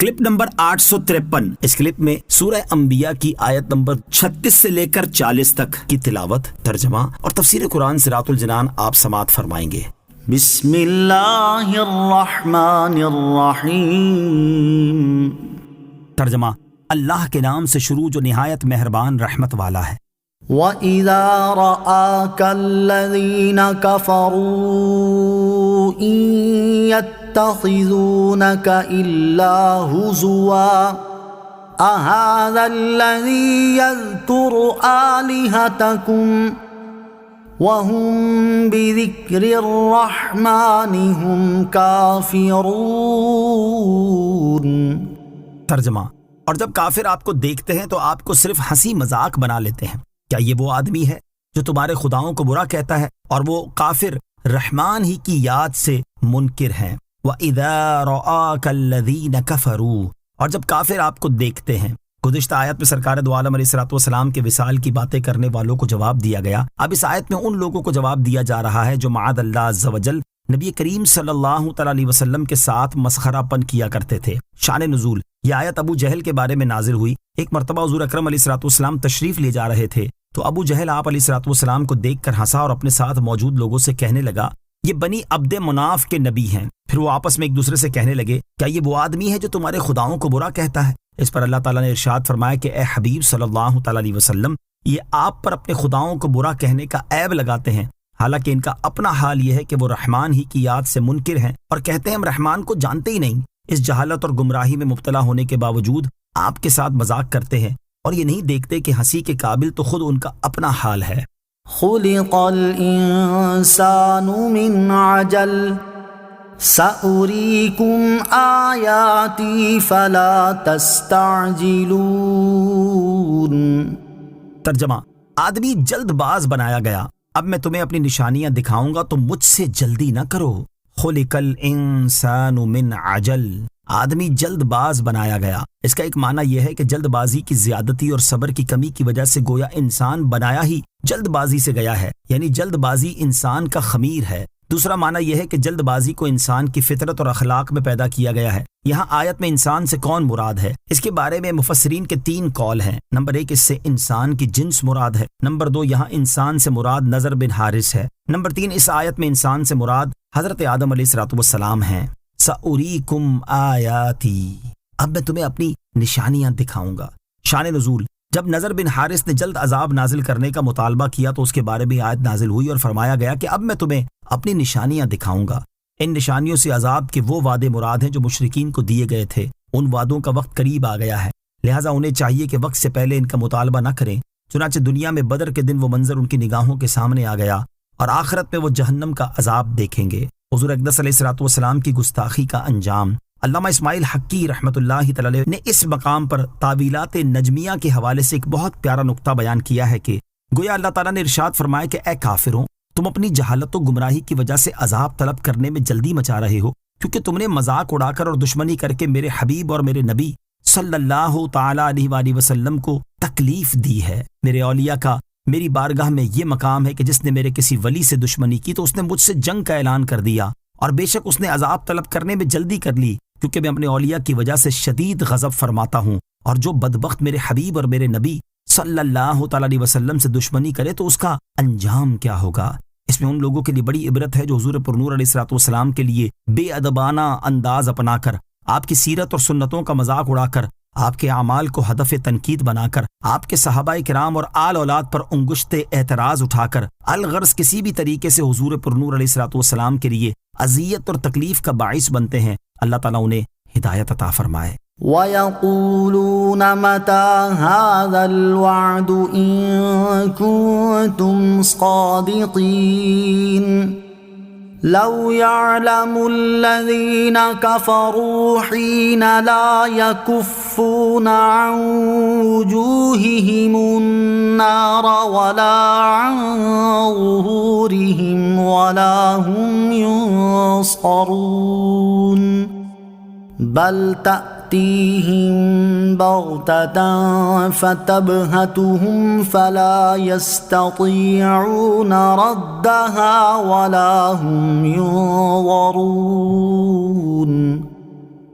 Clip number 853۔ اس clip میں سورہ انبیاء کی آیت نمبر 36 سے لے کر 40 تک کی تلاوت، ترجمہ اور تفسیر قرآن صراط الجنان آپ سماعت فرمائیں گے۔ بسم اللہ الرحمن الرحیم۔ ترجمہ، اللہ کے نام سے شروع جو نہایت مہربان رحمت والا ہے۔ وَإِذَا رَآكَ الَّذِينَ كَفَرُوا إِن يَتَّخِذُونَكَ إِلَّا هُزُوًا أَهَذَا الَّذِي يَذْكُرُ آلِهَتَكُمْ وَهُمْ بِذِكْرِ الرَّحْمَنِ هُمْ كَافِرُونَ۔ ترجمہ، اور جب کافر آپ کو دیکھتے ہیں تو آپ کو صرف ہنسی مذاق بنا لیتے ہیں۔ کیا یہ وہ آدمی ہے جو تمہارے خداؤں کو برا کہتا ہے اور وہ کافر رحمان ہی کی یاد سے منکر ہیں۔ وَإِذَا رَآكَ الَّذِينَ كَفَرُوا، اور جب کافر آپ کو دیکھتے ہیں۔ گزشتہ آیت میں سرکار دو عالم علیہ الصلوۃ والسلام کے وصال کی باتیں کرنے والوں کو جواب دیا گیا۔ اب اس آیت میں ان لوگوں کو جواب دیا جا رہا ہے جو معاذ اللہ عز وجل نبی کریم صلی اللہ تعالیٰ علیہ وسلم کے ساتھ مسخرہ پن کیا کرتے تھے۔ شان نزول، یہ آیت ابو جہل کے بارے میں نازل ہوئی۔ ایک مرتبہ حضور اکرم علیہ الصلوۃ والسلام تشریف لے جا رہے تھے تو ابو جہل آپ علیہ الصلوۃ والسلام کو دیکھ کر ہنسا اور اپنے ساتھ موجود لوگوں سے کہنے لگا، یہ بنی عبد مناف کے نبی ہیں۔ پھر وہ آپس میں ایک دوسرے سے کہنے لگے، کیا یہ وہ آدمی ہے جو تمہارے خداؤں کو برا کہتا ہے؟ اس پر اللہ تعالیٰ نے ارشاد فرمایا کہ اے حبیب صلی اللہ تعالیٰ علیہ وسلم، یہ آپ پر اپنے خداؤں کو برا کہنے کا عیب لگاتے ہیں، حالانکہ ان کا اپنا حال یہ ہے کہ وہ رحمان ہی کی یاد سے منکر ہیں اور کہتے ہیں ہم رحمان کو جانتے ہی نہیں۔ اس جہالت اور گمراہی میں مبتلا ہونے کے باوجود آپ کے ساتھ مذاق کرتے ہیں اور یہ نہیں دیکھتے کہ ہنسی کے قابل تو خود ان کا اپنا حال ہے۔ خلق الانسان من عجل سأریکم آیاتی فلا تستعجلون۔ ترجمہ، آدمی جلد باز بنایا گیا، اب میں تمہیں اپنی نشانیاں دکھاؤں گا تو مجھ سے جلدی نہ کرو۔ خلق الانسان من عجل، آدمی جلد باز بنایا گیا۔ اس کا ایک معنی یہ ہے کہ جلد بازی کی زیادتی اور صبر کی کمی کی وجہ سے گویا انسان بنایا ہی جلد بازی سے گیا ہے، یعنی جلد بازی انسان کا خمیر ہے۔ دوسرا معنی یہ ہے کہ جلد بازی کو انسان کی فطرت اور اخلاق میں پیدا کیا گیا ہے۔ یہاں آیت میں انسان سے کون مراد ہے؟ اس کے بارے میں مفسرین کے 3 قول ہیں۔ نمبر 1، اس سے انسان کی جنس مراد ہے۔ نمبر 2، یہاں انسان سے مراد نضر بن حارث ہے۔ نمبر 3، اس آیت میں انسان سے مراد حضرت آدم علیہ الصلوۃ والسلام ہیں۔ سأریکم آیاتی، اب میں تمہیں اپنی نشانیاں دکھاؤں گا۔ شان نزول، جب نضر بن حارث نے جلد عذاب نازل کرنے کا مطالبہ کیا تو اس کے بارے میں آیت نازل ہوئی اور فرمایا گیا کہ اب میں تمہیں اپنی نشانیاں دکھاؤں گا۔ ان نشانیوں سے عذاب کے وہ وعدے مراد ہیں جو مشرکین کو دیے گئے تھے۔ ان وعدوں کا وقت قریب آ گیا ہے، لہٰذا انہیں چاہیے کہ وقت سے پہلے ان کا مطالبہ نہ کریں۔ چنانچہ دنیا میں بدر کے دن وہ منظر ان کی نگاہوں کے سامنے آ گیا اور آخرت میں وہ جہنم کا عذاب دیکھیں گے۔ حضور اقدس علیہ الصلوۃ والسلام کی گستاخی کا انجام۔ علامہ اسماعیل حقی رحمۃ اللہ تعالی نے اس مقام پر تعویلات نجمیہ کے حوالے سے ایک بہت پیارا نقطہ بیان کیا ہے کہ گویا اللہ تعالیٰ نے ارشاد فرمایا کہ اے کافروں، تم اپنی جہالت و گمراہی کی وجہ سے عذاب طلب کرنے میں جلدی مچا رہے ہو، کیونکہ تم نے مذاق اڑا کر اور دشمنی کر کے میرے حبیب اور میرے نبی صلی اللہ تعالیٰ علیہ وآلہ وسلم کو تکلیف دی ہے۔ میرے اولیاء کا میری بارگاہ میں یہ مقام ہے کہ جس نے میرے کسی ولی سے دشمنی کی تو اس نے مجھ سے جنگ کا اعلان کر دیا، اور بے شک اس نے عذاب طلب کرنے میں جلدی کر لی، کیونکہ میں اپنے اولیاء کی وجہ سے شدید غضب فرماتا ہوں، اور جو بدبخت میرے حبیب اور میرے نبی صلی اللہ تعالیٰ علیہ وسلم سے دشمنی کرے تو اس کا انجام کیا ہوگا۔ اس میں ان لوگوں کے لیے بڑی عبرت ہے جو حضور پرنور علیہ الصلوۃ والسلام کے لیے بے ادبانہ انداز اپنا کر، آپ کی سیرت اور سنتوں کا مذاق اڑا کر، آپ کے اعمال کو ہدف تنقید بنا کر، آپ کے صحابہ کرام اور آل اولاد پر انگشت اعتراض اٹھا کر الغرض کسی بھی طریقے سے حضور پرنور علیہ الصلوۃ والسلام کے لیے اذیت اور تکلیف کا باعث بنتے ہیں۔ اللہ تعالیٰ انہیں ہدایت عطا فرمائے۔ وَيَقُولُونَ مَتَى هَذَا الْوَعْدُ إِن كُنتُمْ صَادِقِينَ لَوْ يَعْلَمُ الَّذِينَ كَفَرُوا حِينَ لَا يَكُفُّونَ عَنْ وُجُوهِهِمُ النَّارَ وَلَا عَنْ ظُهُورِهِمْ وَلَا هُمْ يُنصَرُونَ بل تأتيهم بغتة فتبهتهم فلا يستطيعون ردها ولا هم ينظرون۔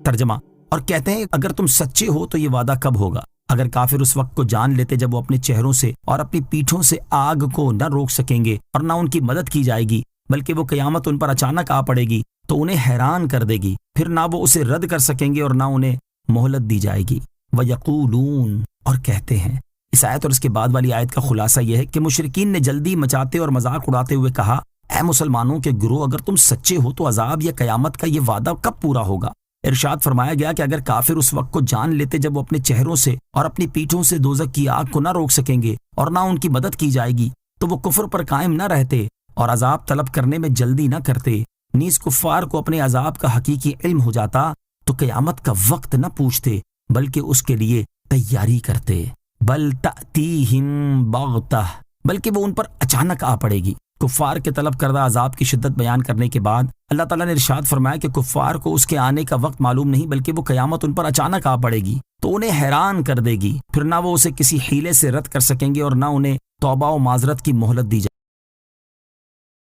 ترجمہ، اور کہتے ہیں اگر تم سچے ہو تو یہ وعدہ کب ہوگا؟ اگر کافر اس وقت کو جان لیتے جب وہ اپنے چہروں سے اور اپنی پیٹھوں سے آگ کو نہ روک سکیں گے اور نہ ان کی مدد کی جائے گی، بلکہ وہ قیامت ان پر اچانک آ پڑے گی تو انہیں حیران کر دے گی، پھر نہ وہ اسے رد کر سکیں گے اور نہ انہیں مہلت دی جائے گی۔ وَيَقُولُونَ، اور کہتے ہیں۔ اس آیت اور اس کے بعد والی آیت کا خلاصہ یہ ہے کہ مشرکین نے جلدی مچاتے اور مذاق اڑاتے ہوئے کہا، اے مسلمانوں کے گروہ، اگر تم سچے ہو تو عذاب یا قیامت کا یہ وعدہ کب پورا ہوگا؟ ارشاد فرمایا گیا کہ اگر کافر اس وقت کو جان لیتے جب وہ اپنے چہروں سے اور اپنی پیٹھوں سے دوزخ کی آگ کو نہ روک سکیں گے اور نہ ان کی مدد کی جائے گی تو وہ کفر پر قائم نہ رہتے اور عذاب طلب کرنے میں جلدی نہ کرتے، نیز کفار کو اپنے عذاب کا حقیقی علم ہو جاتا تو قیامت کا وقت نہ پوچھتے بلکہ اس کے لیے تیاری کرتے۔ بل تأتیہم بغتہ، بلکہ وہ ان پر اچانک آ پڑے گی۔ کفار کے طلب کردہ عذاب کی شدت بیان کرنے کے بعد اللہ تعالیٰ نے ارشاد فرمایا کہ کفار کو اس کے آنے کا وقت معلوم نہیں، بلکہ وہ قیامت ان پر اچانک آ پڑے گی تو انہیں حیران کر دے گی، پھر نہ وہ اسے کسی حیلے سے رد کر سکیں گے اور نہ انہیں توبہ و معذرت کی مہلت دی جائے